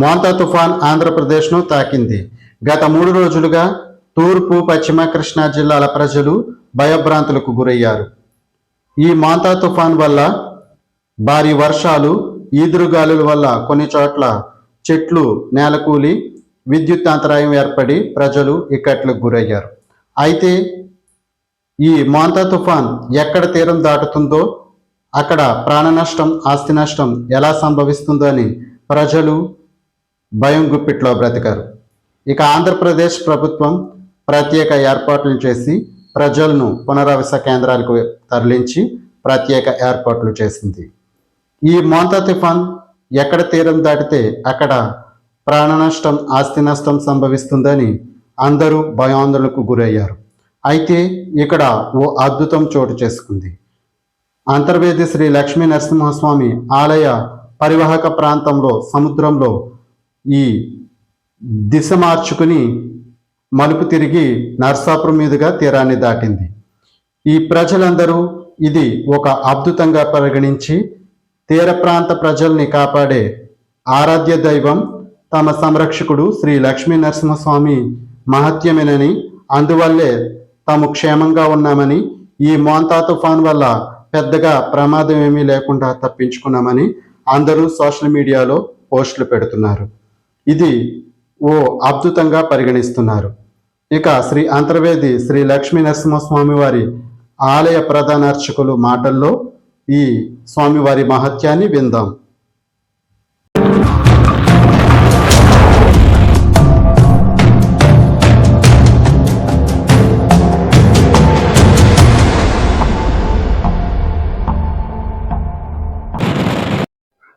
మోంతా తుఫాన్ ఆంధ్రప్రదేశ్ను తాకింది. గత 3 రోజులుగా తూర్పు, పశ్చిమ కృష్ణా జిల్లాల ప్రజలు భయభ్రాంతులకు గురయ్యారు. ఈ మోంతా తుఫాన్ వల్ల భారీ వర్షాలు, ఈదురుగాలుల వల్ల కొన్ని చోట్ల చెట్లు నేలకూలి విద్యుత్ అంతరాయం ఏర్పడి ప్రజలు ఇక్కట్లకు గురయ్యారు. అయితే ఈ మోంతా తుఫాన్ ఎక్కడ తీరం దాటుతుందో అక్కడ ప్రాణ నష్టం, ఆస్తి నష్టం ఎలా సంభవిస్తుందో అని ప్రజలు భయం గుప్పిట్లో బ్రతికారు. ఇక ఆంధ్రప్రదేశ్ ప్రభుత్వం ప్రత్యేక ఏర్పాట్లు చేసి ప్రజలను పునరావాస కేంద్రాలకు తరలించి ప్రత్యేక ఏర్పాట్లు చేసింది. ఈ మోంతా తుఫాన్ ఎక్కడ తీరం దాటితే అక్కడ ప్రాణ నష్టం, ఆస్తి నష్టం సంభవిస్తుందని అందరూ భయాందోళనకు గురయ్యారు. అయితే ఇక్కడ ఓ అద్భుతం చోటు చేసుకుంది. అంతర్వేది శ్రీ లక్ష్మీ నరసింహస్వామి ఆలయ పరివాహక ప్రాంతంలో సముద్రంలో ఈ దిశ మార్చుకుని మలుపు తిరిగి నర్సాపురం మీదుగా తీరాన్ని దాటింది. ఈ ప్రజలందరూ ఇది ఒక అద్భుతంగా పరిగణించి తీర ప్రాంత ప్రజల్ని కాపాడే ఆరాధ్య దైవం, తమ సంరక్షకుడు శ్రీ లక్ష్మీ నరసింహస్వామి మహత్యమేనని, అందువల్లే తాము క్షేమంగా ఉన్నామని, ఈ మోంతా తుఫాన్ వల్ల పెద్దగా ప్రమాదం ఏమీ లేకుండా తప్పించుకున్నామని అందరూ సోషల్ మీడియాలో పోస్టులు పెడుతున్నారు. ఇది ఓ అద్భుతంగా పరిగణిస్తున్నారు. ఇక శ్రీ అంతర్వేది శ్రీ లక్ష్మీ నరసింహస్వామి వారి ఆలయ ప్రధాన అర్చకులు మాటల్లో ఈ స్వామివారి మహత్యాన్ని విందాం.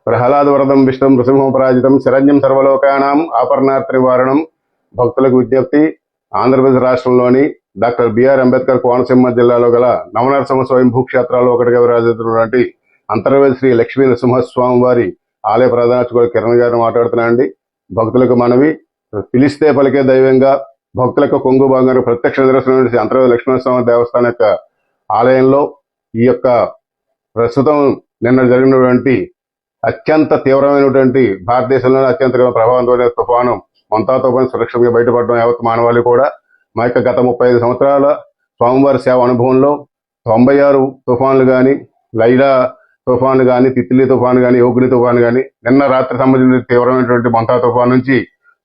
ప్రహ్లాదవరదం విష్ణుం నృసింహోపరాజితం శరణ్యం సర్వలోకానాం ఆపర్ణార్తి నివారణం. భక్తులకు విజ్ఞప్తి. ఆంధ్రప్రదేశ్ రాష్ట్రంలోని డాక్టర్ బిఆర్ అంబేద్కర్ కోనసీమ జిల్లాలో గల నవనరసింహ స్వయంభూ క్షేత్రాల్లో ఒకటిగా విరాజిస్తున్నటువంటి అంతర్వేది శ్రీ లక్ష్మీ నరసింహస్వామి వారి ఆలయ ప్రధానార్చకులు కిరణ్ గారిని మాట్లాడుతున్నాండి. భక్తులకు మనవి, పిలిస్తే పలికే దైవంగా భక్తులకు కొంగు భాగంగా ప్రత్యక్ష నిదర్శనం అంతర్వేది లక్ష్మీనరసింహ దేవస్థానం యొక్క ఆలయంలో ఈ యొక్క ప్రస్తుతం నిన్న జరిగినటువంటి అత్యంత తీవ్రమైనటువంటి భారతదేశంలోనే అత్యంత ప్రభావంతమైన తుఫాను మోంతా తుఫాను సురక్షితంగా బయటపడడం యావత్ మానవాళి కూడా మా యొక్క గత 35 సంవత్సరాల స్వామివారి సేవ అనుభవంలో 96 తుఫాన్లు కానీ, లైలా తుఫాను కానీ, తిత్లీ తుఫాను కానీ, యోగిని తుఫాను కానీ, నిన్న రాత్రి సంబంధించిన తీవ్రమైనటువంటి మోంతా తుఫాను నుంచి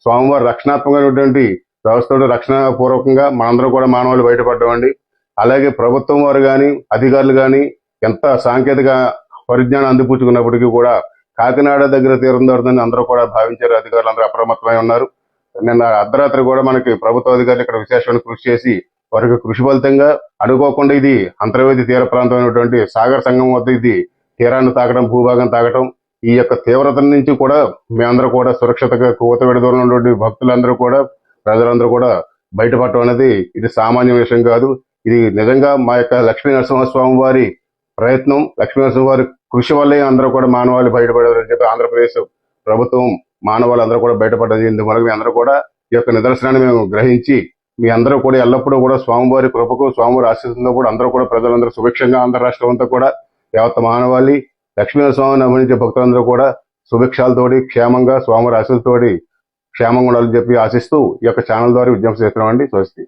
స్వామివారి రక్షణాత్మకమైనటువంటి వ్యవస్థతో రక్షణ పూర్వకంగా మనందరూ కూడా మానవాళి బయటపడ్డామండి. అలాగే ప్రభుత్వం వారు కానీ, అధికారులు కానీ ఎంత సాంకేతిక పరిజ్ఞానం అందిపుచ్చుకున్నప్పటికీ కూడా కాకినాడ దగ్గర తీరం దాడుతుందని అందరూ కూడా భావించారు. అధికారులు అందరూ అప్రమత్తమై ఉన్నారు. నిన్న అర్ధరాత్రి కూడా మనకి ప్రభుత్వ అధికారులు ఇక్కడ విశేషమైన కృషి చేసి వారికి కృషి ఫలితంగా అనుకోకుండా ఇది అంతర్వేది తీర ప్రాంతమైనటువంటి సాగర్ సంగమం వద్ద ఇది తీరాన్ని తాకడం, భూభాగం తాకడం, ఈ యొక్క తీవ్రత నుంచి కూడా మేమందరూ కూడా సురక్షితంగా కూతవేడి దూరంలో ఉన్నటువంటి భక్తులందరూ కూడా, ప్రజలందరూ కూడా బయటపడటం అనేది ఇది సామాన్య విషయం కాదు. ఇది నిజంగా మా యొక్క లక్ష్మీ నరసింహస్వామి వారి ప్రయత్నం, లక్ష్మీ నరసింహ వారి కృషి వల్లే అందరూ కూడా మానవాళి బయటపడారని చెప్పి ఆంధ్రప్రదేశ్ ప్రభుత్వం మానవాళి అందరూ కూడా బయటపడ్డది. ఇందువల్ల మీ అందరూ కూడా ఈ యొక్క నిదర్శనాన్ని మేము గ్రహించి మీ అందరూ కూడా ఎల్లప్పుడూ కూడా స్వామివారి కృపకు, స్వామివారి ఆశీస్సులతో కూడా అందరూ కూడా ప్రజలందరూ సుభిక్షంగా ఆంధ్ర రాష్ట్రం అంతా కూడా యావత్ మానవాళి లక్ష్మీ నరసింహని అభినందించే భక్తులందరూ కూడా సుభిక్షాలతోటి క్షేమంగా స్వామివారి ఆశీస్సులతోటి క్షేమంగా ఉండాలని చెప్పి ఆశిస్తూ ఈ యొక్క ఛానల్ ద్వారా విజ్ఞప్తి చేస్తున్నామండి. స్వస్తి.